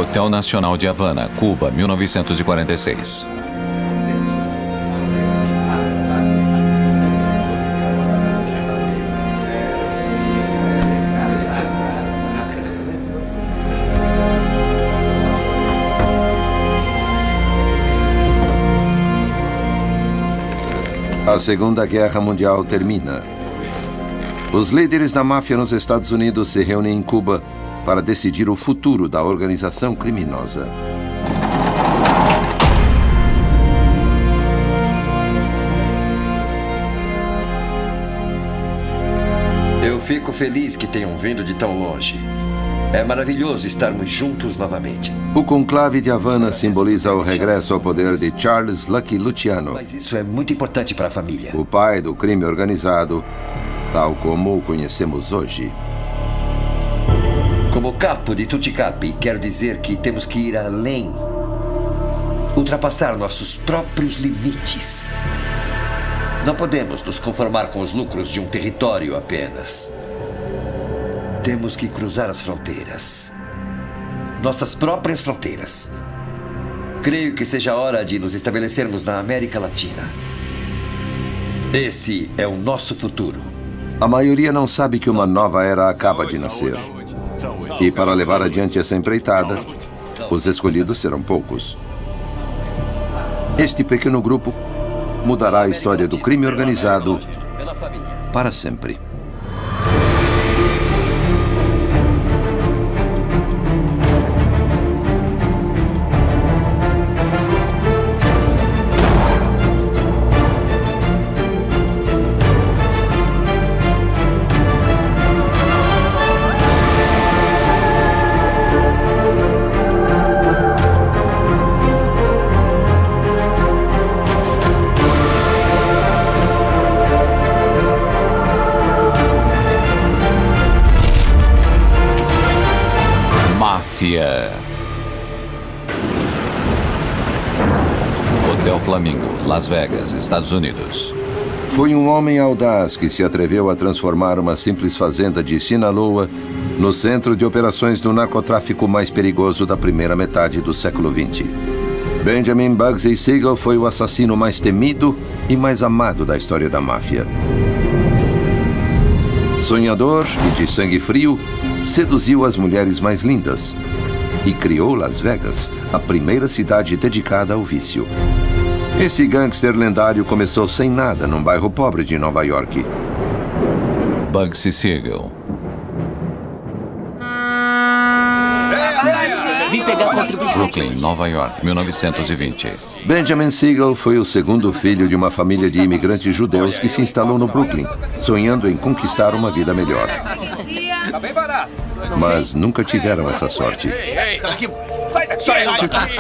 Hotel Nacional de Havana, Cuba, 1946. A Segunda Guerra Mundial termina. Os líderes da máfia nos Estados Unidos se reúnem em Cuba para decidir o futuro da organização criminosa. Eu fico feliz que tenham vindo de tão longe. É maravilhoso estarmos juntos novamente. O conclave de Havana simboliza o regresso ao poder de Charles Lucky Luciano, Mas isso é muito importante para a família. o pai do crime organizado, tal como o conhecemos hoje. Como capo de Tuticapi, quero dizer que temos que ir além. Ultrapassar nossos próprios limites. Não podemos nos conformar com os lucros de um território apenas. Temos que cruzar as fronteiras. Nossas próprias fronteiras. Creio que seja hora de nos estabelecermos na América Latina. Esse é o nosso futuro. A maioria não sabe que uma nova era acaba de nascer. E para levar adiante essa empreitada, os escolhidos serão poucos. Este pequeno grupo mudará a história do crime organizado para sempre. Máfia. Hotel Flamingo, Las Vegas, Estados Unidos. Foi um homem audaz que se atreveu a transformar uma simples fazenda de Sinaloa no centro de operações do narcotráfico mais perigoso da primeira metade do século XX. Benjamin Bugsy Siegel foi o assassino mais temido e mais amado da história da máfia. Sonhador e de sangue frio, seduziu as mulheres mais lindas e criou Las Vegas, a primeira cidade dedicada ao vício. Esse gangster lendário começou sem nada num bairro pobre de Nova York. Bugsy Siegel. Vim pegar a contribuição. Brooklyn, Nova York, 1920. Benjamin Siegel foi o segundo filho de uma família de imigrantes judeus que se instalou no Brooklyn, sonhando em conquistar uma vida melhor. Mas nunca tiveram essa sorte.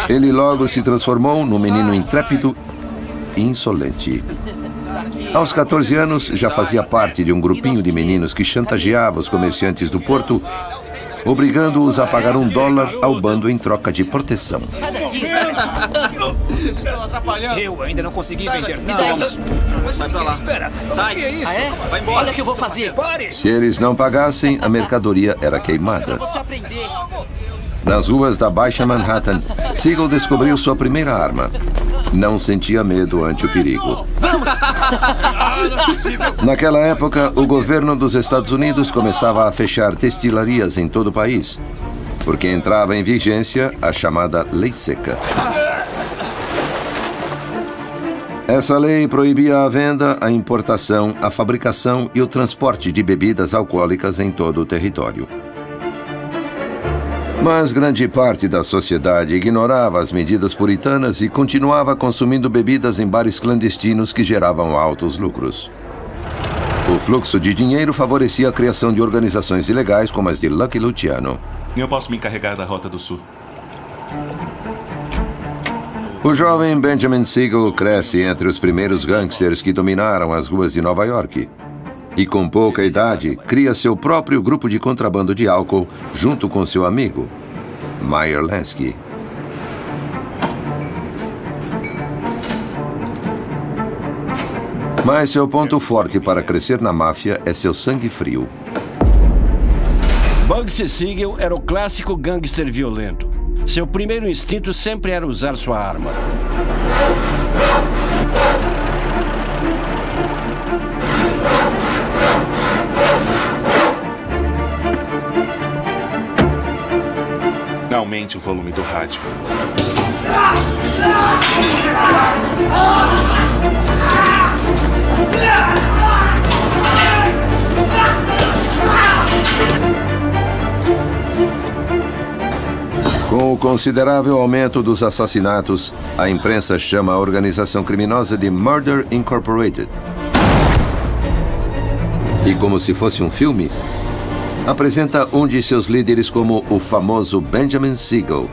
Ele logo se transformou num menino intrépido e insolente. Aos 14 anos, já fazia parte de um grupinho de meninos que chantageava os comerciantes do porto, obrigando-os a pagar $1 ao bando em troca de proteção. Eu ainda não consegui vender Me dá isso. Vai pra lá. Espera. Sai. Que é isso? Ah, é? Vai embora. Olha o que eu vou fazer. Pare. Se eles não pagassem, a mercadoria era queimada. Você aprender. Nas ruas da Baixa Manhattan, Siegel descobriu sua primeira arma. Não sentia medo ante o perigo. Naquela época, o governo dos Estados Unidos começava a fechar destilarias em todo o país, porque entrava em vigência a chamada Lei Seca. Essa lei proibia a venda, a importação, a fabricação e o transporte de bebidas alcoólicas em todo o território. Mas grande parte da sociedade ignorava as medidas puritanas e continuava consumindo bebidas em bares clandestinos que geravam altos lucros. O fluxo de dinheiro favorecia a criação de organizações ilegais como as de Lucky Luciano. Eu posso me encarregar da Rota do Sul. O jovem Benjamin Siegel cresce entre os primeiros gangsters que dominaram as ruas de Nova York. E com pouca idade, cria seu próprio grupo de contrabando de álcool junto com seu amigo, Meyer Lansky. Mas seu ponto forte para crescer na máfia é seu sangue frio. Bugsy Siegel era o clássico gangster violento. Seu primeiro instinto sempre era usar sua arma. Aumente o volume do rádio. Com o considerável aumento dos assassinatos, a imprensa chama a organização criminosa de Murder Incorporated. E como se fosse um filme, apresenta um de seus líderes como o famoso Benjamin Siegel,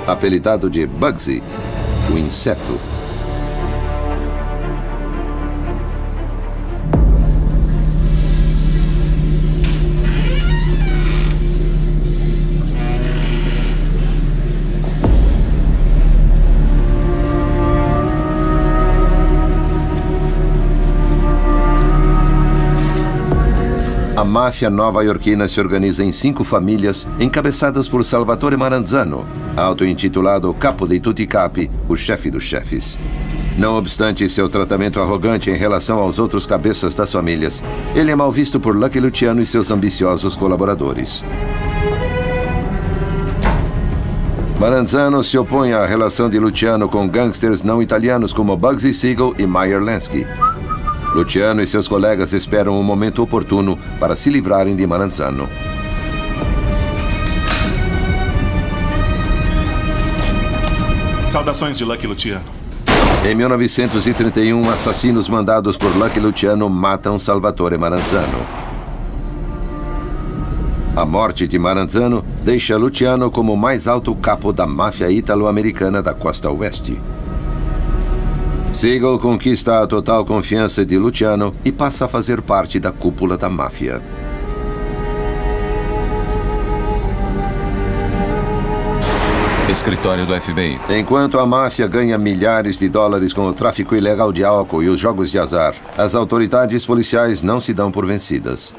apelidado de Bugsy, o inseto. A máfia nova-iorquina se organiza em 5 famílias, encabeçadas por Salvatore Maranzano, auto-intitulado Capo dei Tutti Capi, o chefe dos chefes. Não obstante seu tratamento arrogante em relação aos outros cabeças das famílias, ele é mal visto por Lucky Luciano e seus ambiciosos colaboradores. Maranzano se opõe à relação de Luciano com gangsters não italianos como Bugsy Siegel e Meyer Lansky. Luciano e seus colegas esperam um momento oportuno para se livrarem de Maranzano. Saudações de Lucky Luciano. Em 1931, assassinos mandados por Lucky Luciano matam Salvatore Maranzano. A morte de Maranzano deixa Luciano como o mais alto capo da máfia italo-americana da costa oeste. Siegel conquista a total confiança de Luciano e passa a fazer parte da cúpula da máfia. Escritório do FBI. Enquanto a máfia ganha milhares de dólares com o tráfico ilegal de álcool e os jogos de azar, as autoridades policiais não se dão por vencidas.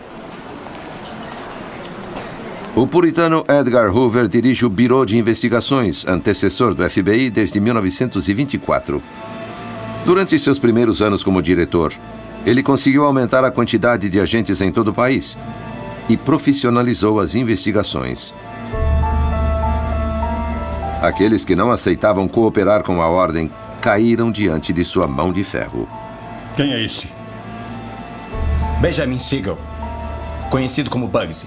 O puritano Edgar Hoover dirige o Bureau de Investigações, antecessor do FBI desde 1924. Durante seus primeiros anos como diretor, ele conseguiu aumentar a quantidade de agentes em todo o país e profissionalizou as investigações. Aqueles que não aceitavam cooperar com a ordem caíram diante de sua mão de ferro. Quem é esse? Benjamin Siegel, conhecido como Bugsy.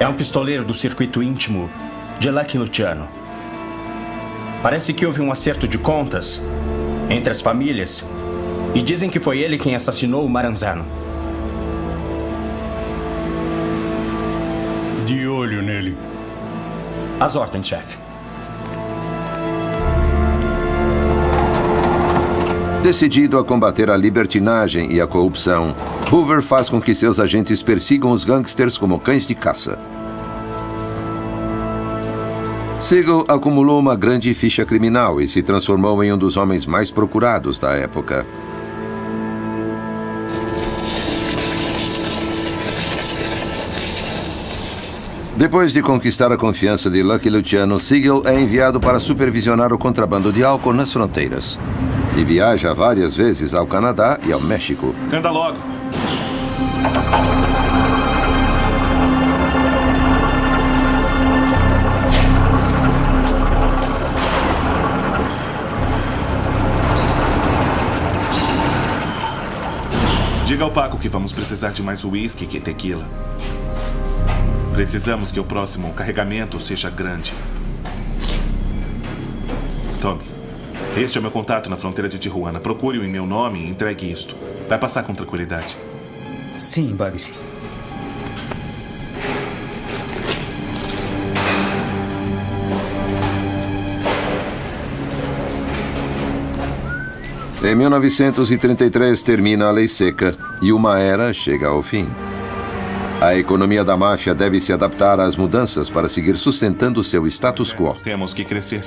É um pistoleiro do circuito íntimo de Lucky Luciano. Parece que houve um acerto de contas entre as famílias e dizem que foi ele quem assassinou o Maranzano. De olho nele. Às ordens, chefe. Decidido a combater a libertinagem e a corrupção, Hoover faz com que seus agentes persigam os gangsters como cães de caça. Siegel acumulou uma grande ficha criminal e se transformou em um dos homens mais procurados da época. Depois de conquistar a confiança de Lucky Luciano, Siegel é enviado para supervisionar o contrabando de álcool nas fronteiras. E viaja várias vezes ao Canadá e ao México. Anda logo. Diga ao Paco que vamos precisar de mais uísque que tequila. Precisamos que o próximo carregamento seja grande. Tome. Este é o meu contato na fronteira de Tijuana. Procure-o em meu nome e entregue isto. Vai passar com tranquilidade. Sim, Bugsy. Em 1933 termina a Lei Seca e uma era chega ao fim. A economia da máfia deve se adaptar às mudanças para seguir sustentando seu status quo. Temos que crescer.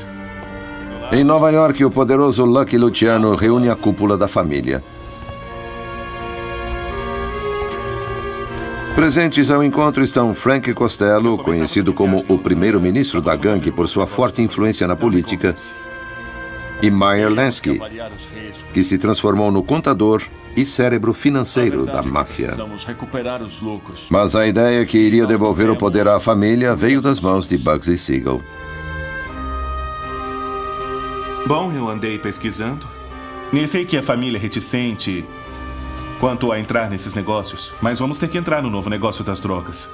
Em Nova York, o poderoso Lucky Luciano reúne a cúpula da família. Presentes ao encontro estão Frank Costello, conhecido como o primeiro-ministro da gangue por sua forte influência na política, e Meyer Lansky, que se transformou no contador e cérebro financeiro da máfia. Mas a ideia que iria devolver o poder à família veio das mãos de Bugsy Siegel. Bom, eu andei pesquisando. E sei que a família é reticente quanto a entrar nesses negócios, mas vamos ter que entrar no novo negócio das drogas.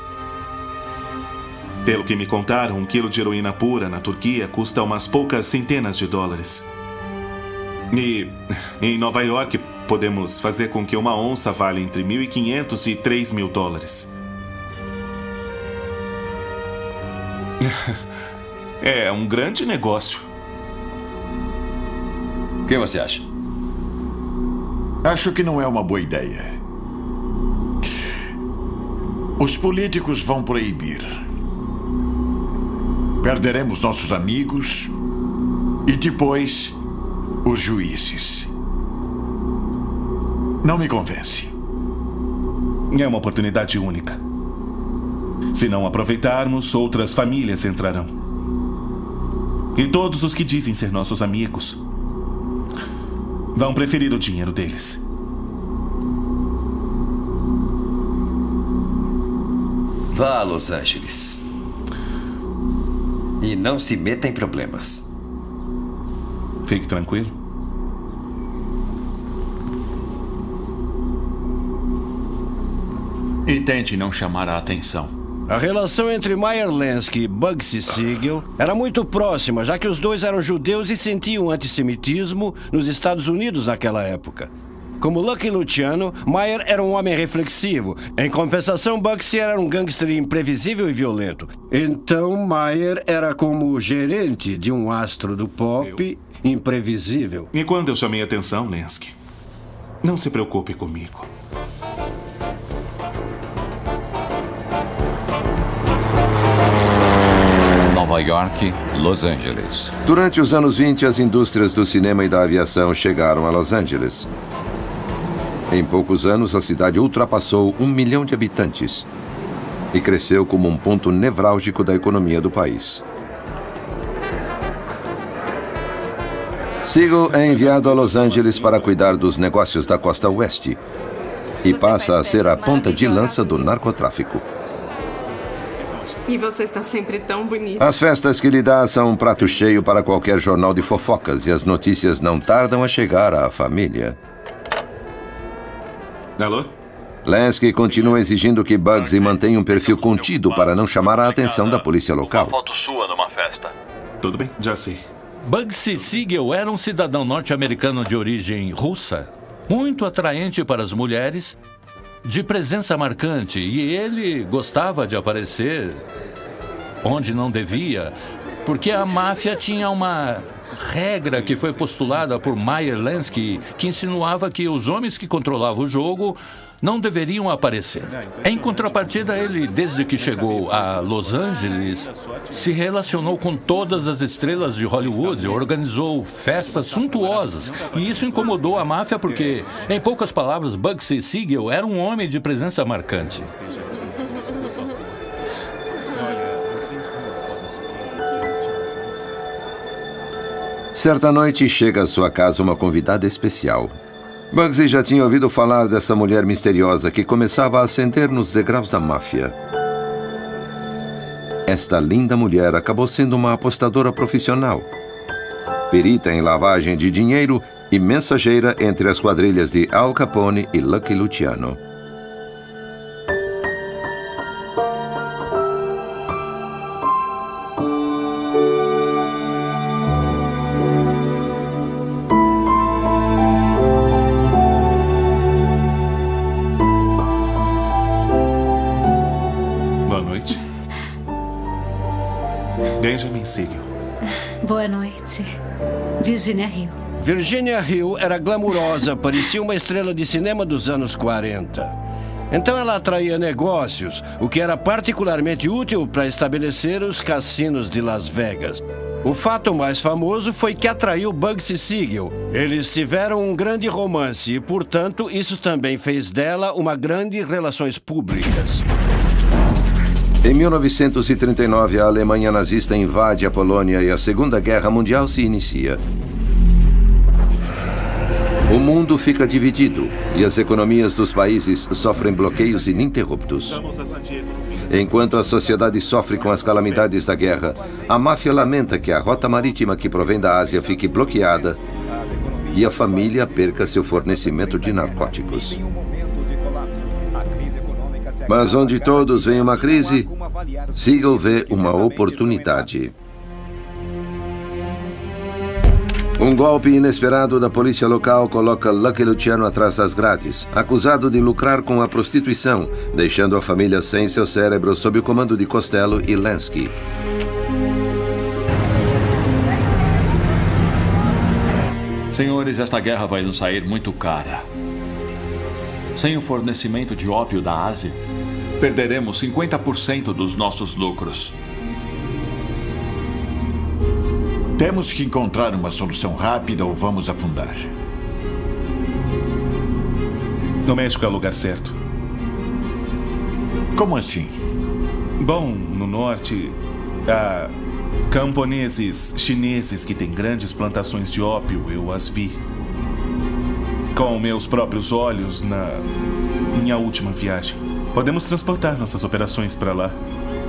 Pelo que me contaram, 1 quilo de heroína pura na Turquia custa umas poucas centenas de dólares. E em Nova York, podemos fazer com que uma onça valha entre 1.500 e 3.000 dólares. É um grande negócio. O que você acha? Acho que não é uma boa ideia. Os políticos vão proibir. Perderemos nossos amigos e depois os juízes. Não me convence. É uma oportunidade única. Se não aproveitarmos, outras famílias entrarão. E todos os que dizem ser nossos amigos vão preferir o dinheiro deles. Vá a Los Angeles. E não se meta em problemas. Fique tranquilo. E tente não chamar a atenção. A relação entre Meyer Lansky e Bugsy Siegel era muito próxima, já que os dois eram judeus e sentiam antissemitismo nos Estados Unidos naquela época. Como Lucky Luciano, Meyer era um homem reflexivo. Em compensação, Bugsy era um gangster imprevisível e violento. Então, Meyer era como o gerente de um astro do pop imprevisível. E quando eu chamei a atenção, Lansky, não se preocupe comigo. Nova York, Los Angeles. Durante os anos 20, as indústrias do cinema e da aviação chegaram a Los Angeles. Em poucos anos, a cidade ultrapassou 1 milhão de habitantes e cresceu como um ponto nevrálgico da economia do país. Siegel é enviado a Los Angeles para cuidar dos negócios da costa oeste e passa a ser a ponta de lança do narcotráfico. E você está sempre tão bonito. As festas que lhe dá são um prato cheio para qualquer jornal de fofocas e as notícias não tardam a chegar à família. Alô? Lansky continua exigindo que Bugsy mantenha um perfil contido para não chamar a atenção da polícia local. Foto sua numa festa. Tudo bem, já sei. Bugsy Siegel era um cidadão norte-americano de origem russa, muito atraente para as mulheres, de presença marcante, e ele gostava de aparecer onde não devia, porque a máfia tinha uma regra que foi postulada por Meyer Lansky, que insinuava que os homens que controlavam o jogo não deveriam aparecer. Em contrapartida, ele, desde que chegou a Los Angeles, se relacionou com todas as estrelas de Hollywood e organizou festas suntuosas. E isso incomodou a máfia porque, em poucas palavras, Bugsy Siegel era um homem de presença marcante. Certa noite, chega à sua casa uma convidada especial. Bugsy já tinha ouvido falar dessa mulher misteriosa que começava a ascender nos degraus da máfia. Esta linda mulher acabou sendo uma apostadora profissional, perita em lavagem de dinheiro e mensageira entre as quadrilhas de Al Capone e Lucky Luciano. Benjamin Siegel. Boa noite. Virginia Hill. Virginia Hill era glamurosa, parecia uma estrela de cinema dos anos 40. Então ela atraía negócios, o que era particularmente útil para estabelecer os cassinos de Las Vegas. O fato mais famoso foi que atraiu Bugsy Siegel. Eles tiveram um grande romance e, portanto, isso também fez dela uma grande relações públicas. Em 1939, a Alemanha nazista invade a Polônia e a Segunda Guerra Mundial se inicia. O mundo fica dividido e as economias dos países sofrem bloqueios ininterruptos. Enquanto a sociedade sofre com as calamidades da guerra, a máfia lamenta que a rota marítima que provém da Ásia fique bloqueada e a família perca seu fornecimento de narcóticos. Mas onde todos veem uma crise, Siegel vê uma oportunidade. Um golpe inesperado da polícia local coloca Lucky Luciano atrás das grades, acusado de lucrar com a prostituição, deixando a família sem seu cérebro sob o comando de Costello e Lansky. Senhores, esta guerra vai nos sair muito cara. Sem o fornecimento de ópio da Ásia, perderemos 50% dos nossos lucros. Temos que encontrar uma solução rápida ou vamos afundar. No México é o lugar certo. Como assim? Bom, no norte, há camponeses chineses que têm grandes plantações de ópio. Eu as vi com meus próprios olhos na minha última viagem. Podemos transportar nossas operações para lá.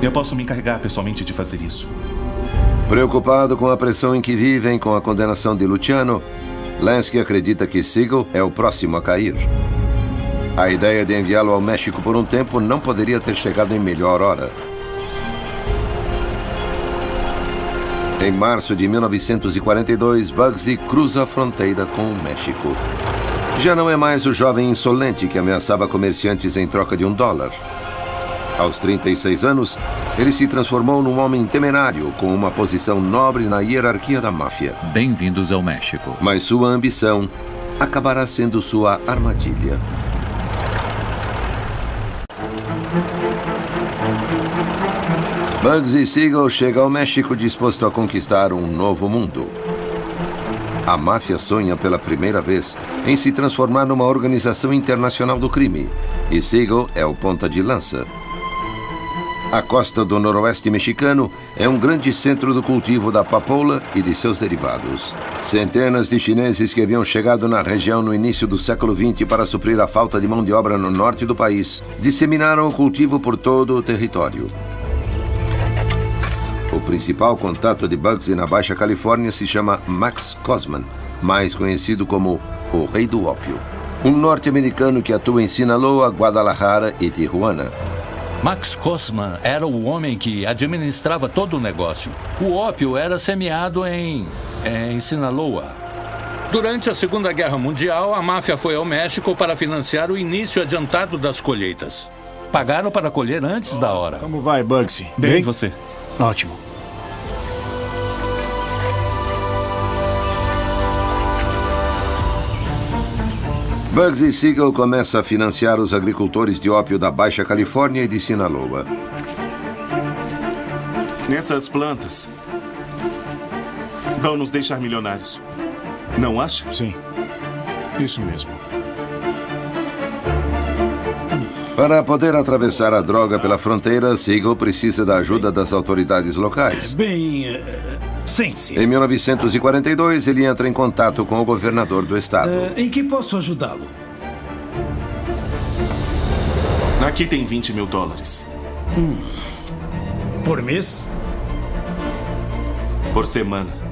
Eu posso me encarregar pessoalmente de fazer isso. Preocupado com a pressão em que vivem com a condenação de Luciano, Lansky acredita que Siegel é o próximo a cair. A ideia de enviá-lo ao México por um tempo não poderia ter chegado em melhor hora. Em março de 1942, Bugsy cruza a fronteira com o México. Já não é mais o jovem insolente que ameaçava comerciantes em troca de $1. Aos 36 anos, ele se transformou num homem temerário com uma posição nobre na hierarquia da máfia. Bem-vindos ao México. Mas sua ambição acabará sendo sua armadilha. Bugsy Siegel chega ao México disposto a conquistar um novo mundo. A máfia sonha pela primeira vez em se transformar numa organização internacional do crime, e Siegel é o ponta de lança. A costa do noroeste mexicano é um grande centro do cultivo da papoula e de seus derivados. Centenas de chineses que haviam chegado na região no início do século XX para suprir a falta de mão de obra no norte do país disseminaram o cultivo por todo o território. O principal contato de Bugsy na Baixa Califórnia se chama Max Cosman, mais conhecido como o Rei do Ópio. Um norte-americano que atua em Sinaloa, Guadalajara e Tijuana. Max Cosman era o homem que administrava todo o negócio. O ópio era semeado em Sinaloa. Durante a Segunda Guerra Mundial, a máfia foi ao México para financiar o início adiantado das colheitas. Pagaram para colher antes da hora. Como vai, Bugsy? Bem, você? Ótimo. Bugsy Siegel começa a financiar os agricultores de ópio da Baixa Califórnia e de Sinaloa. Essas plantas vão nos deixar milionários. Não acha? Sim, isso mesmo. Para poder atravessar a droga pela fronteira, Siegel precisa da ajuda das autoridades locais. Bem, sente-se. Em 1942, ele entra em contato com o governador do estado. Em que posso ajudá-lo? Aqui tem $20 mil. Por mês? Por semana.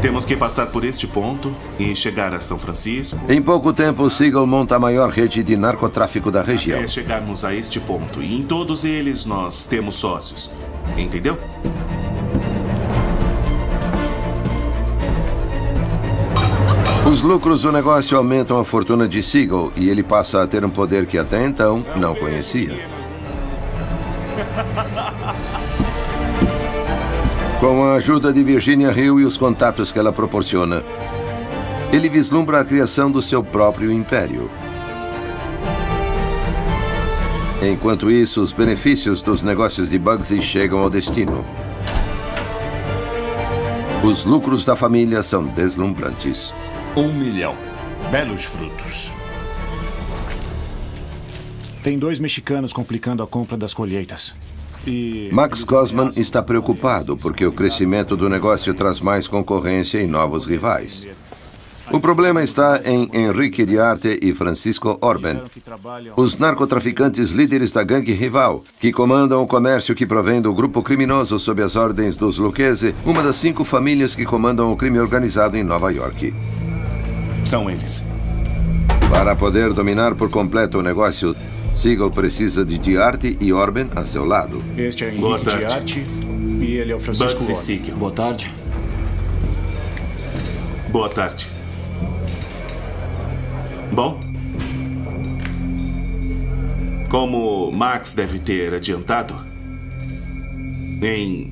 Temos que passar por este ponto e chegar a São Francisco. Em pouco tempo, Siegel monta a maior rede de narcotráfico da região. Até chegarmos a este ponto. E em todos eles nós temos sócios. Entendeu? Os lucros do negócio aumentam a fortuna de Siegel e ele passa a ter um poder que até então não conhecia. Com a ajuda de Virginia Hill e os contatos que ela proporciona, ele vislumbra a criação do seu próprio império. Enquanto isso, os benefícios dos negócios de Bugsy chegam ao destino. Os lucros da família são deslumbrantes. 1 milhão. Belos frutos. Tem 2 mexicanos complicando a compra das colheitas. Max Gosman está preocupado porque o crescimento do negócio traz mais concorrência e novos rivais. O problema está em Enrique Diarte e Francisco Orben, os narcotraficantes líderes da gangue rival, que comandam o comércio que provém do grupo criminoso sob as ordens dos Lucchese, uma das 5 famílias que comandam o crime organizado em Nova York. São eles. Para poder dominar por completo o negócio, Siegel precisa de Diarte e Orben a seu lado. Este é Henrique Diarte e ele é o Francisco Bugsy Orben. Siegel. Boa tarde. Boa tarde. Bom, como Max deve ter adiantado, em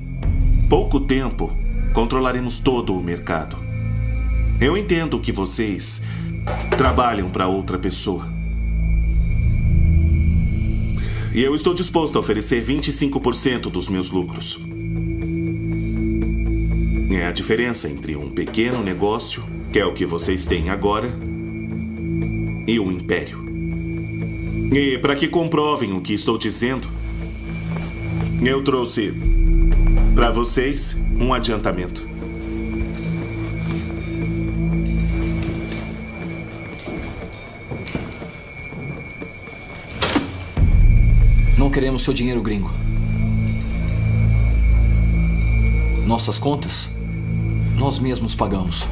pouco tempo controlaremos todo o mercado. Eu entendo que vocês trabalham para outra pessoa. E eu estou disposto a oferecer 25% dos meus lucros. É a diferença entre um pequeno negócio, que é o que vocês têm agora, e um império. E para que comprovem o que estou dizendo, eu trouxe para vocês um adiantamento. Não queremos seu dinheiro, gringo. Nossas contas, nós mesmos pagamos.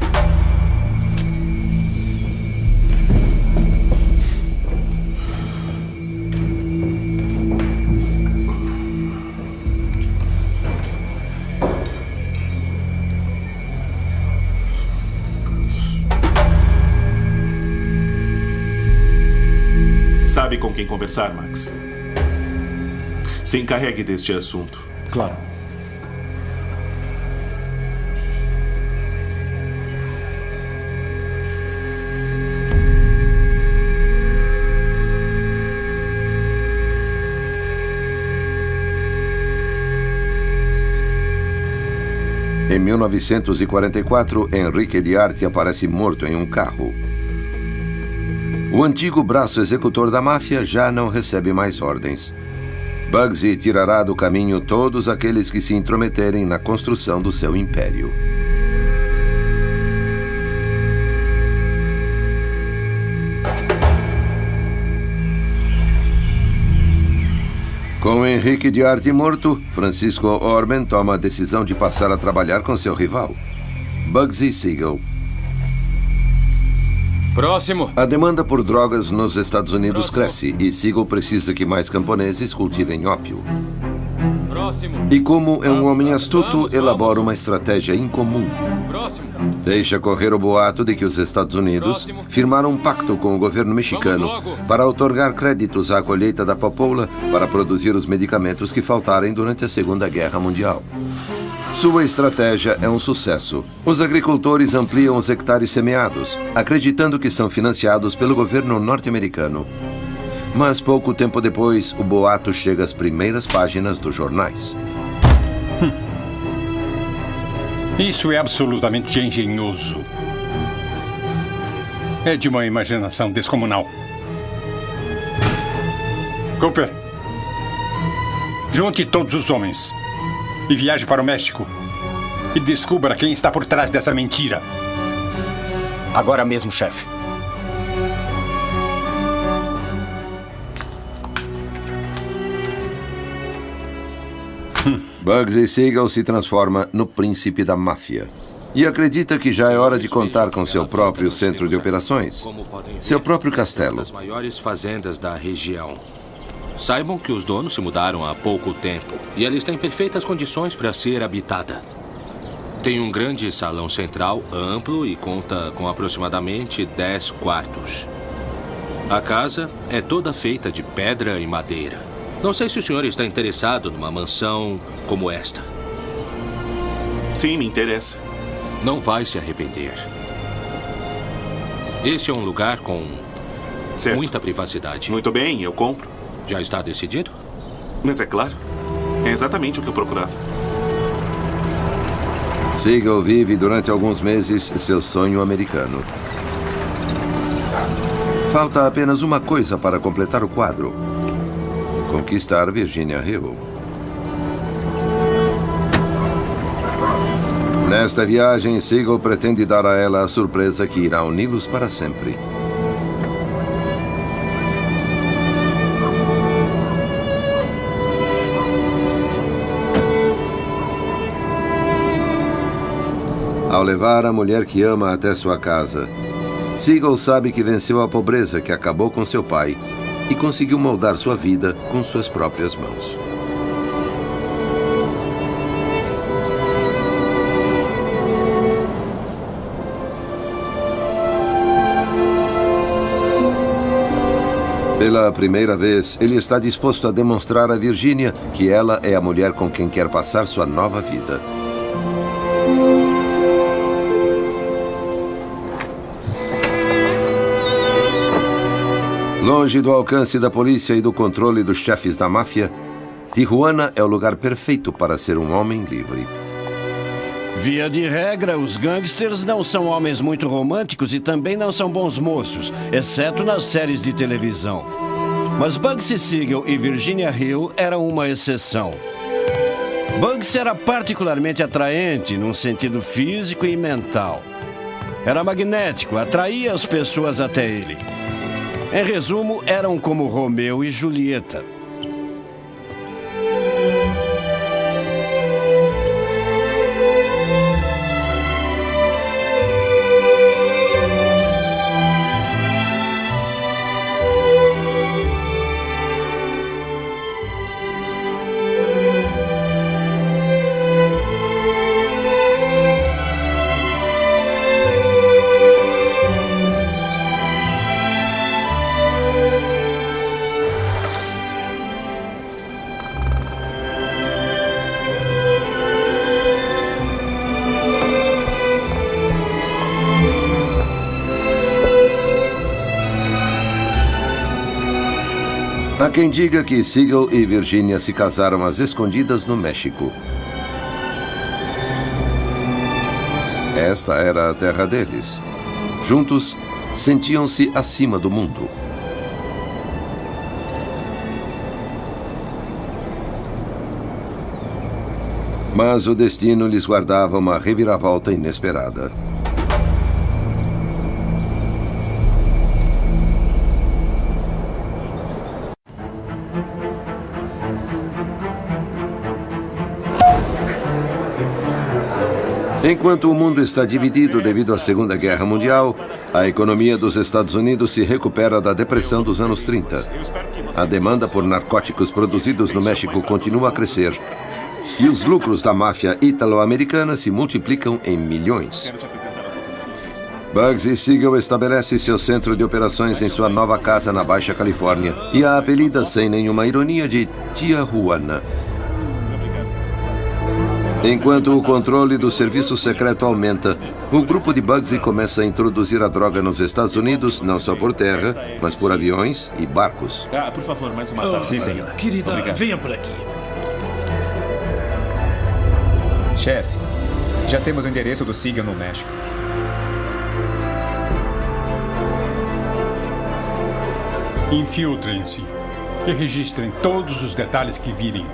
Sabe com quem conversar, Max? Se encarregue deste assunto. Claro. Em 1944, Enrique Diarte aparece morto em um carro. O antigo braço executor da máfia já não recebe mais ordens. Bugsy tirará do caminho todos aqueles que se intrometerem na construção do seu império. Com Henrique Diarte morto, Francisco Orben toma a decisão de passar a trabalhar com seu rival, Bugsy Siegel. Próximo. A demanda por drogas nos Estados Unidos cresce e Siegel precisa que mais camponeses cultivem ópio. Próximo. E como é um homem astuto, elabora uma estratégia incomum. Próximo. Deixa correr o boato de que os Estados Unidos firmaram um pacto com o governo mexicano para outorgar créditos à colheita da papoula para produzir os medicamentos que faltarem durante a Segunda Guerra Mundial. Sua estratégia é um sucesso. Os agricultores ampliam os hectares semeados, acreditando que são financiados pelo governo norte-americano. Mas pouco tempo depois, o boato chega às primeiras páginas dos jornais. Isso é absolutamente engenhoso. É de uma imaginação descomunal. Cooper, junte todos os homens e viaje para o México e descubra quem está por trás dessa mentira. Agora mesmo, chefe. Bugsy Siegel se transforma no príncipe da máfia e acredita que já é hora de contar com seu próprio centro de operações, seu próprio castelo. Das maiores fazendas da região. Saibam que os donos se mudaram há pouco tempo e ela está em perfeitas condições para ser habitada. Tem um grande salão central amplo e conta com aproximadamente 10 quartos. A casa é toda feita de pedra e madeira. Não sei se o senhor está interessado numa mansão como esta. Sim, me interessa. Não vai se arrepender. Este é um lugar com muita privacidade. Muito bem, eu compro. Já está decidido? Mas é claro. É exatamente o que eu procurava. Siegel vive durante alguns meses seu sonho americano. Falta apenas uma coisa para completar o quadro: conquistar Virginia Hill. Nesta viagem, Siegel pretende dar a ela a surpresa que irá uni-los para sempre. Ao levar a mulher que ama até sua casa, Siegel sabe que venceu a pobreza que acabou com seu pai e conseguiu moldar sua vida com suas próprias mãos. Pela primeira vez, ele está disposto a demonstrar a Virginia que ela é a mulher com quem quer passar sua nova vida. Longe do alcance da polícia e do controle dos chefes da máfia, Tijuana é o lugar perfeito para ser um homem livre. Via de regra, os gangsters não são homens muito românticos e também não são bons moços, exceto nas séries de televisão. Mas Bugsy Siegel e Virginia Hill eram uma exceção. Bugsy era particularmente atraente num sentido físico e mental. Era magnético, atraía as pessoas até ele. Em resumo, eram como Romeu e Julieta. Há quem diga que Siegel e Virginia se casaram às escondidas no México. Esta era a terra deles. Juntos, sentiam-se acima do mundo. Mas o destino lhes guardava uma reviravolta inesperada. Enquanto o mundo está dividido devido à Segunda Guerra Mundial, a economia dos Estados Unidos se recupera da depressão dos anos 30. A demanda por narcóticos produzidos no México continua a crescer. E os lucros da máfia ítalo-americana se multiplicam em milhões. Bugsy Siegel estabelece seu centro de operações em sua nova casa na Baixa Califórnia e a apelida, sem nenhuma ironia, de Tijuana. Enquanto o controle do serviço secreto aumenta, o grupo de Bugsy começa a introduzir a droga nos Estados Unidos, não só por terra, mas por aviões e barcos. Por favor, mais uma taça. Sim, senhor. Querida, Obrigado. venha por aqui. Chefe, já temos o endereço do Siegel no México. Infiltrem-se e registrem todos os detalhes que virem.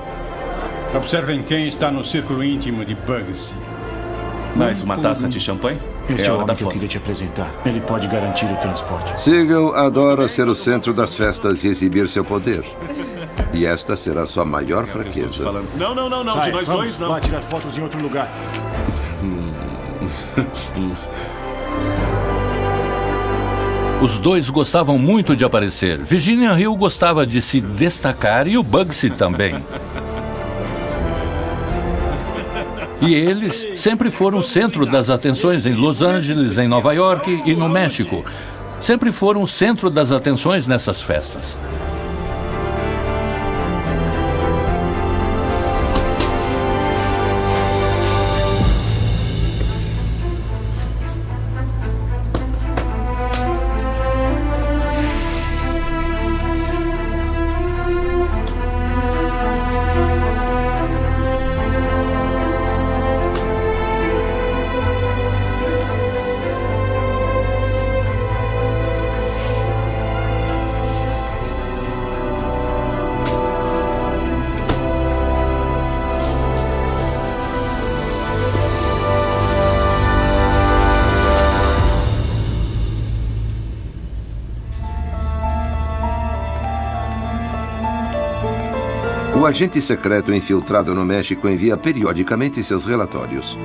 Observem quem está no círculo íntimo de Bugsy. Mais uma taça de champanhe? Este é o hora homem da que eu foto. queria te apresentar. Ele pode garantir o transporte. Siegel adora ser o centro das festas e exibir seu poder. E esta será sua maior fraqueza. Não, Sai, de nós vamos, dois não. Vai tirar fotos em outro lugar. Os dois gostavam muito de aparecer. Virginia Hill gostava de se destacar e o Bugsy também. E eles sempre foram o centro das atenções em Los Angeles, em Nova York e no México. Sempre foram o centro das atenções nessas festas. O agente secreto infiltrado no México envia periodicamente seus relatórios.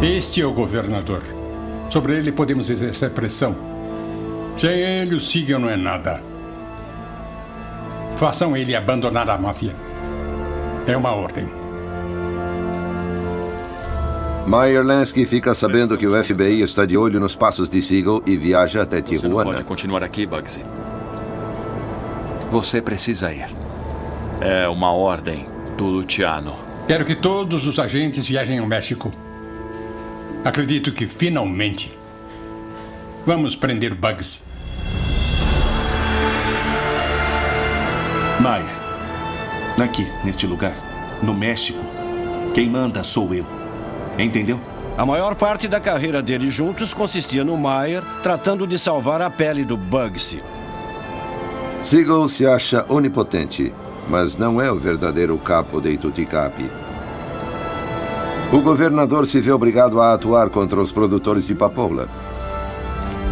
Este é o governador. Sobre ele podemos exercer pressão. Sem ele, o Siegel não é nada. Façam ele abandonar a máfia. É uma ordem. Meyer Lansky fica sabendo que o FBI está de olho nos passos de Siegel e viaja até Você não Tijuana. pode continuar aqui, Bugsy. Você precisa ir. É uma ordem do Luciano. Quero que todos os agentes viajem ao México. Acredito que, finalmente, vamos prender Bugsy. Meyer, aqui, neste lugar, no México, quem manda sou eu. Entendeu? A maior parte da carreira deles juntos consistia no Meyer tratando de salvar a pele do Bugsy. Siegel se acha onipotente, mas não é o verdadeiro capo de Tuticapi. O governador se vê obrigado a atuar contra os produtores de papoula.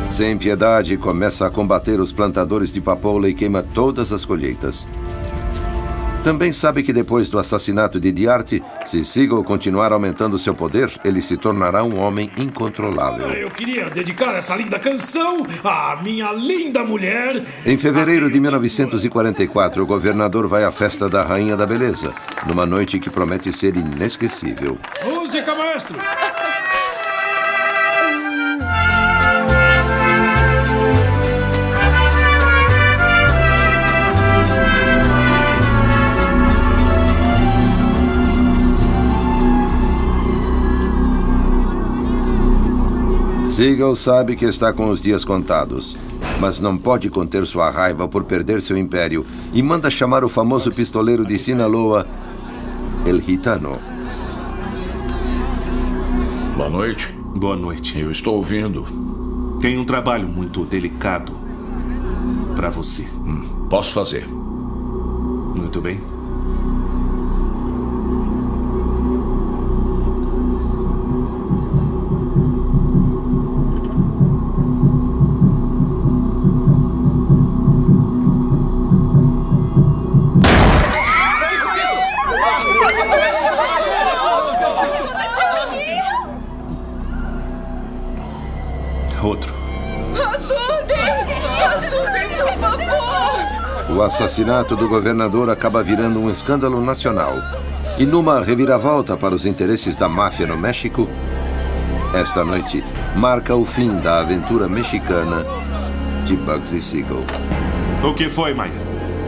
Sem piedade, começa a combater os plantadores de papoula e queima todas as colheitas. Também sabe que depois do assassinato de Diarte, se Siegel continuar aumentando seu poder, ele se tornará um homem incontrolável. Eu queria dedicar essa linda canção à minha linda mulher. Em fevereiro de 1944, o governador vai à festa da Rainha da Beleza, numa noite que promete ser inesquecível. Música, maestro! Siegel sabe que está com os dias contados, mas não pode conter sua raiva por perder seu império e manda chamar o famoso pistoleiro de Sinaloa, El Gitano. Boa noite. Boa noite. Eu estou ouvindo. Tenho um trabalho muito delicado para você. Posso fazer. Muito bem. Outro. Ajudem, por favor! O assassinato do governador acaba virando um escândalo nacional. E numa reviravolta para os interesses da máfia no México, esta noite marca o fim da aventura mexicana de Bugsy Siegel. O que foi, Meyer?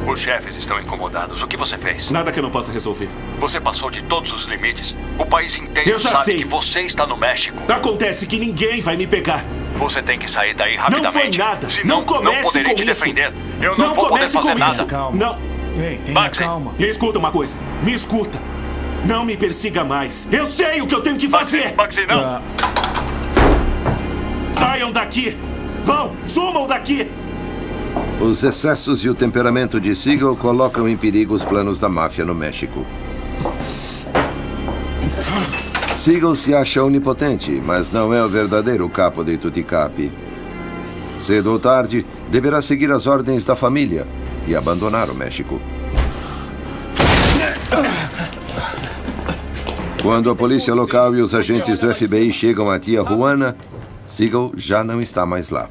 Os chefes estão incomodados. O que você fez? Nada que eu não possa resolver. Você passou de todos os limites. O país inteiro Eu já sabe sei. que você está no México. Acontece que ninguém vai me pegar. Você tem que sair daí Não rapidamente. foi nada. Senão, Não comece não poderei com te isso. defender. Eu não vou poder comece fazer com nada. isso. Calma. Não. Ei, tenha Bugsy. calma. Escuta uma coisa. Me escuta. Não me persiga mais. Eu sei o que eu tenho que fazer. Bugsy, não. Saiam daqui. Vão, sumam daqui. Os excessos e o temperamento de Siegel colocam em perigo os planos da máfia no México. Siegel se acha onipotente, mas não é o verdadeiro capo de Tuticapi. Cedo ou tarde, deverá seguir as ordens da família e abandonar o México. Quando a polícia local e os agentes do FBI chegam a Tijuana, Siegel já não está mais lá.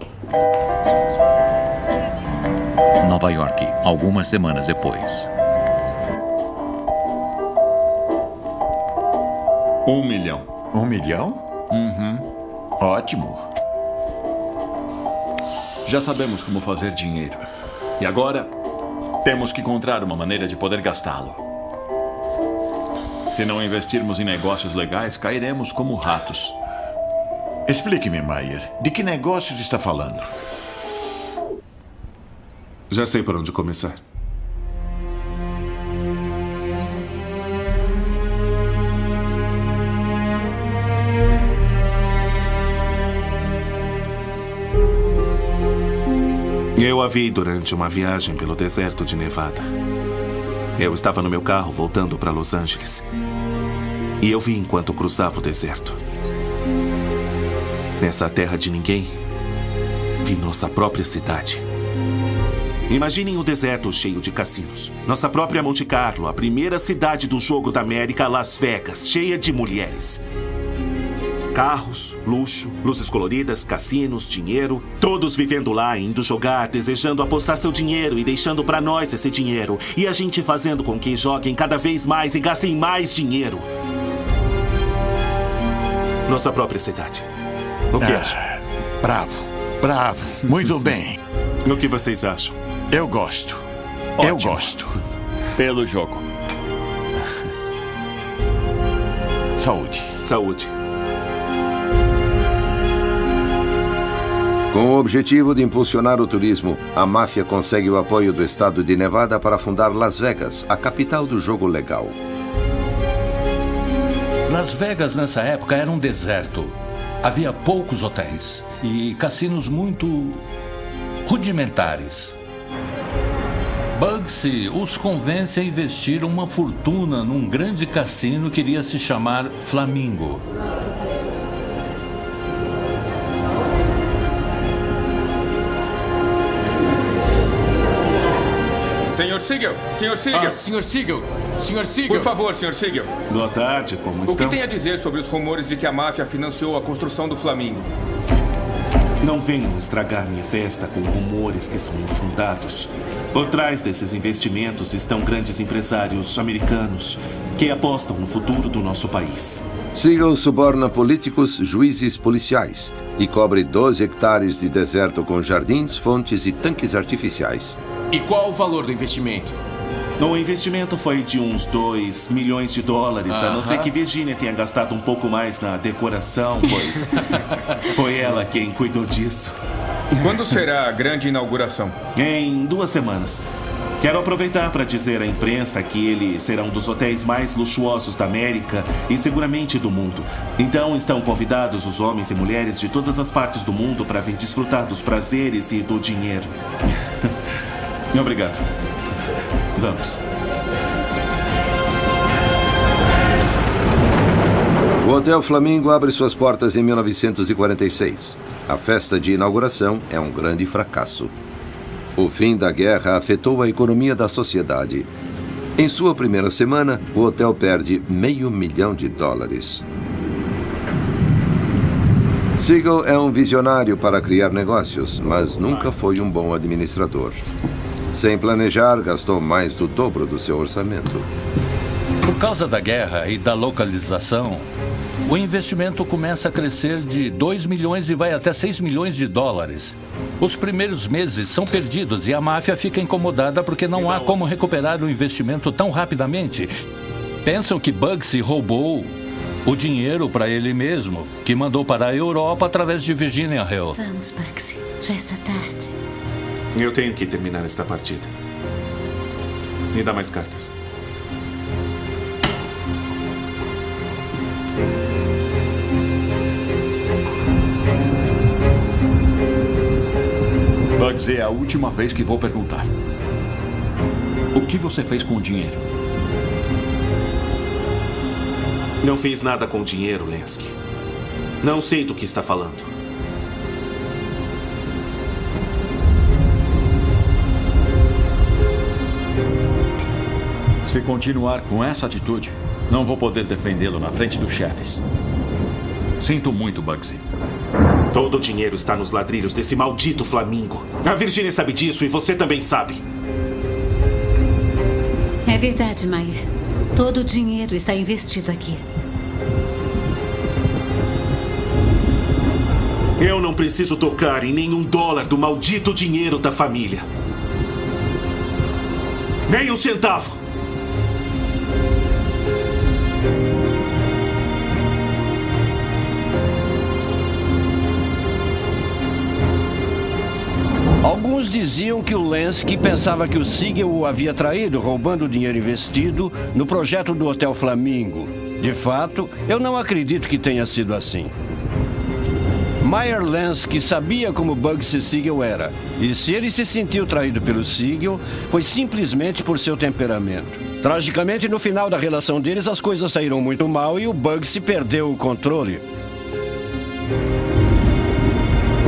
Nova York, algumas semanas depois. 1 milhão. 1 milhão? Uhum. Ótimo. Já sabemos como fazer dinheiro. E agora, temos que encontrar uma maneira de poder gastá-lo. Se não investirmos em negócios legais, cairemos como ratos. Explique-me, Meyer. De que negócios está falando? Já sei por onde começar. Eu a vi durante uma viagem pelo deserto de Nevada. Eu estava no meu carro voltando para Los Angeles. E eu vi enquanto cruzava o deserto. Nessa terra de ninguém, Vi nossa própria cidade. Imaginem o deserto cheio de cassinos. Nossa própria Monte Carlo, a primeira cidade do jogo da América, Las Vegas, cheia de mulheres. Carros, luxo, luzes coloridas, cassinos, dinheiro. Todos vivendo lá, indo jogar, desejando apostar seu dinheiro e deixando pra nós esse dinheiro. E a gente fazendo com que joguem cada vez mais e gastem mais dinheiro. Nossa própria cidade. O que acham? Bravo, bravo. Muito bem. O que vocês acham? Eu gosto. Ótimo. Eu gosto. Pelo jogo. Saúde. Saúde. Com o objetivo de impulsionar o turismo, a máfia consegue o apoio do estado de Nevada para fundar Las Vegas, a capital do jogo legal. Las Vegas, nessa época, era um deserto. Havia poucos hotéis e cassinos muito rudimentares. Bugsy os convence a investir uma fortuna num grande cassino que iria se chamar Flamingo. Senhor Siegel! Senhor Siegel! Senhor Siegel! Senhor Siegel! Por favor, Senhor Siegel. Boa tarde, como O que estão? tem a dizer sobre os rumores de que a máfia financiou a construção do Flamingo? Não venham estragar minha festa com rumores que são infundados. Por trás desses investimentos estão grandes empresários americanos que apostam no futuro do nosso país. Siegel suborna políticos, juízes, policiais e cobre 12 hectares de deserto com jardins, fontes e tanques artificiais. E qual o valor do investimento? O investimento foi de uns 2 milhões de dólares, a não ser que Virginia tenha gastado um pouco mais na decoração, pois foi ela quem cuidou disso. Quando será a grande inauguração? Em 2 semanas. Quero aproveitar para dizer à imprensa que ele será um dos hotéis mais luxuosos da América e seguramente do mundo. Então estão convidados os homens e mulheres de todas as partes do mundo para vir desfrutar dos prazeres e do dinheiro. Obrigado. Vamos. O Hotel Flamingo abre suas portas em 1946. A festa de inauguração é um grande fracasso. O fim da guerra afetou a economia da sociedade. Em sua primeira semana, o hotel perde $500 mil. Siegel é um visionário para criar negócios, mas nunca foi um bom administrador. Sem planejar, gastou mais do dobro do seu orçamento. Por causa da guerra e da localização, o investimento começa a crescer de 2 milhões e vai até 6 milhões de dólares. Os primeiros meses são perdidos e a máfia fica incomodada porque não há como recuperar o investimento tão rapidamente. Pensam que Bugsy roubou o dinheiro para ele mesmo, que mandou para a Europa através de Virginia Hill. Vamos, Bugsy. Já está tarde. Eu tenho que terminar esta partida. Me dá mais cartas. Bugsy, é a última vez que vou perguntar. O que você fez com o dinheiro? Não fiz nada com dinheiro, Lensky. Não sei do que está falando. Se continuar com essa atitude, não vou poder defendê-lo na frente dos chefes. Sinto muito, Bugsy. Todo o dinheiro está nos ladrilhos desse maldito Flamingo. A Virginia sabe disso e você também sabe. É verdade, Maia. Todo o dinheiro está investido aqui. Eu não preciso tocar em nenhum dólar do maldito dinheiro da família. Nem um centavo. Alguns diziam que o Lensky pensava que o Siegel o havia traído, roubando o dinheiro investido no projeto do Hotel Flamingo. De fato, eu não acredito que tenha sido assim. Meyer Lansky sabia como Bugsy Siegel era, e se ele se sentiu traído pelo Siegel, foi simplesmente por seu temperamento. Tragicamente, no final da relação deles, as coisas saíram muito mal e o Bugsy perdeu o controle.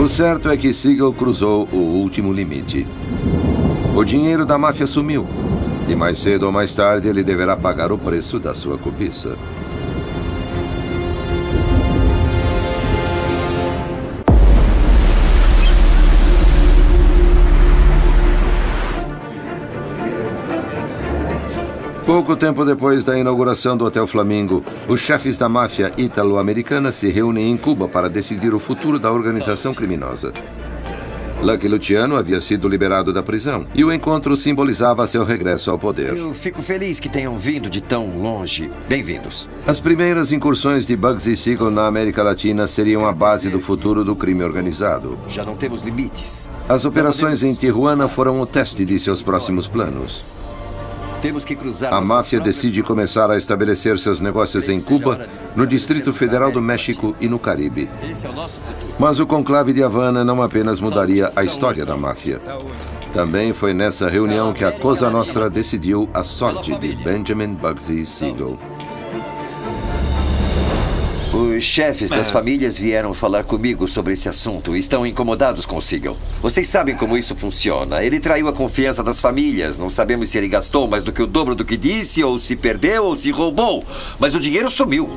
O certo é que Siegel cruzou o último limite. O dinheiro da máfia sumiu. E mais cedo ou mais tarde ele deverá pagar o preço da sua cobiça. Pouco tempo depois da inauguração do Hotel Flamingo, os chefes da máfia ítalo-americana se reúnem em Cuba para decidir o futuro da organização criminosa. Lucky Luciano havia sido liberado da prisão e o encontro simbolizava seu regresso ao poder. Eu fico feliz que tenham vindo de tão longe. Bem-vindos. As primeiras incursões de Bugsy Siegel na América Latina seriam a base do futuro do crime organizado. Já não temos limites. As operações em Tijuana foram o teste de seus próximos planos. Temos que cruzar. A máfia decide começar a estabelecer seus negócios em Cuba, no Distrito Federal do México e no Caribe. Esse é o nosso futuro. Mas o conclave de Havana não apenas mudaria a história da máfia. Também foi nessa reunião que a Cosa Nostra decidiu a sorte de Benjamin Bugsy Siegel. Os chefes das famílias vieram falar comigo sobre esse assunto e estão incomodados com o Siegel. Vocês sabem como isso funciona. Ele traiu a confiança das famílias. Não sabemos se ele gastou mais do que o dobro do que disse, ou se perdeu, ou se roubou. Mas o dinheiro sumiu.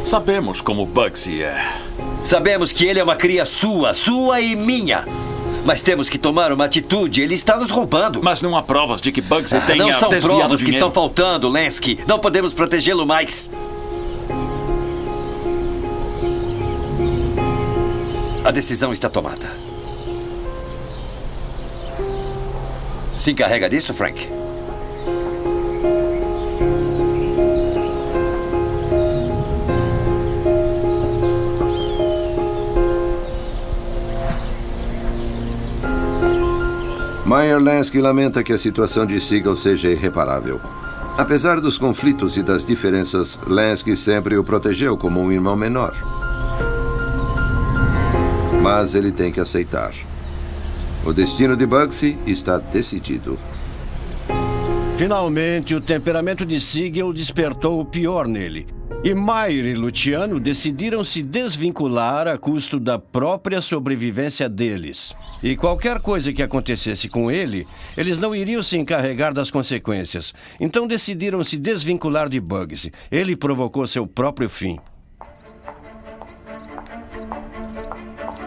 Sabemos como Bugsy é. Sabemos que ele é uma cria sua e minha. Mas temos que tomar uma atitude. Ele está nos roubando. Mas não há provas de que Bugsy tenha Não são desviado provas que dinheiro. estão faltando, Lansky. Não podemos protegê-lo mais. A decisão está tomada. Se encarrega disso, Frank? Meyer Lansky lamenta que a situação de Siegel seja irreparável. Apesar dos conflitos e das diferenças, Lansky sempre o protegeu como um irmão menor. Mas ele tem que aceitar. O destino de Bugsy está decidido. Finalmente, o temperamento de Siegel despertou o pior nele. E Meyer e Luciano decidiram se desvincular a custo da própria sobrevivência deles. E qualquer coisa que acontecesse com ele, eles não iriam se encarregar das consequências. Então decidiram se desvincular de Bugsy. Ele provocou seu próprio fim.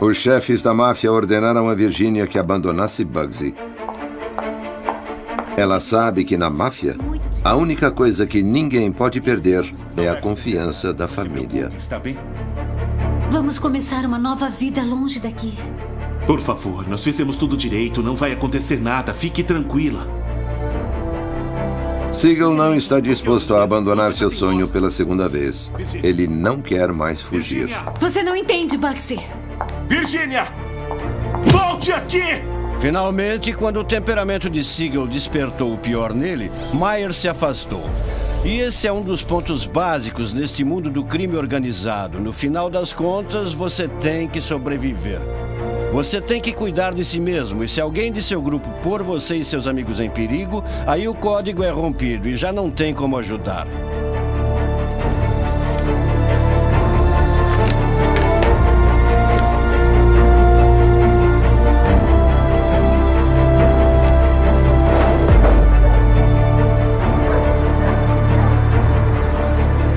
Os chefes da máfia ordenaram a Virginia que abandonasse Bugsy. Ela sabe que na máfia, a única coisa que ninguém pode perder é a confiança da família. Está bem? Vamos começar uma nova vida longe daqui. Por favor, nós fizemos tudo direito, não vai acontecer nada, fique tranquila. Siegel não está disposto a abandonar seu sonho pela segunda vez. Ele não quer mais fugir. Você não entende, Bugsy. Virginia! Volte aqui! Finalmente, quando o temperamento de Siegel despertou o pior nele, Meyer se afastou. E esse é um dos pontos básicos neste mundo do crime organizado. No final das contas, você tem que sobreviver. Você tem que cuidar de si mesmo. E se alguém de seu grupo pôr você e seus amigos em perigo, aí o código é rompido e já não tem como ajudar.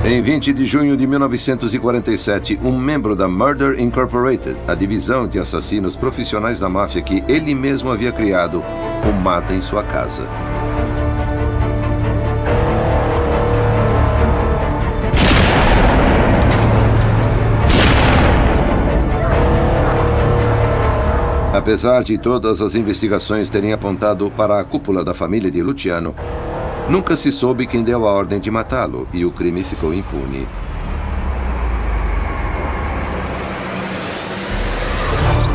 Em 20 de junho de 1947, um membro da Murder Incorporated, a divisão de assassinos profissionais da máfia que ele mesmo havia criado, o mata em sua casa. Apesar de todas as investigações terem apontado para a cúpula da família de Luciano, nunca se soube quem deu a ordem de matá-lo e o crime ficou impune.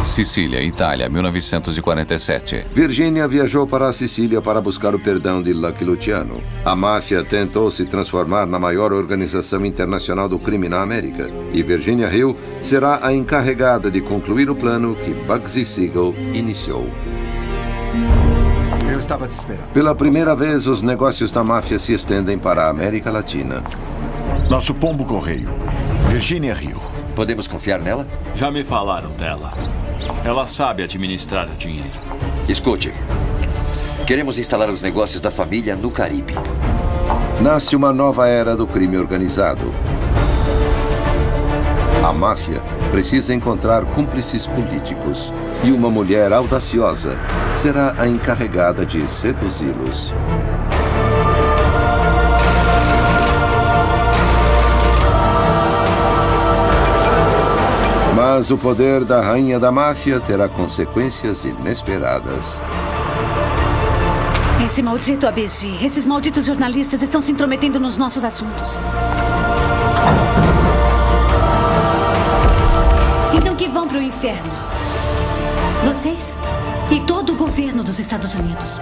Sicília, Itália, 1947. Virginia viajou para a Sicília para buscar o perdão de Lucky Luciano. A máfia tentou se transformar na maior organização internacional do crime na América. E Virginia Hill será a encarregada de concluir o plano que Bugsy Siegel iniciou. Eu estava te esperando. Pela primeira vez, os negócios da máfia se estendem para a América Latina. Nosso pombo correio, Virginia Hill. Podemos confiar nela? Já me falaram dela. Ela sabe administrar o dinheiro. Escute. Queremos instalar os negócios da família no Caribe. Nasce uma nova era do crime organizado. A máfia precisa encontrar cúmplices políticos. E uma mulher audaciosa será a encarregada de seduzi-los. Mas o poder da rainha da máfia terá consequências inesperadas. Esse maldito ABG, esses malditos jornalistas estão se intrometendo nos nossos assuntos. Então que vão pro inferno. Vocês e todo o governo dos Estados Unidos.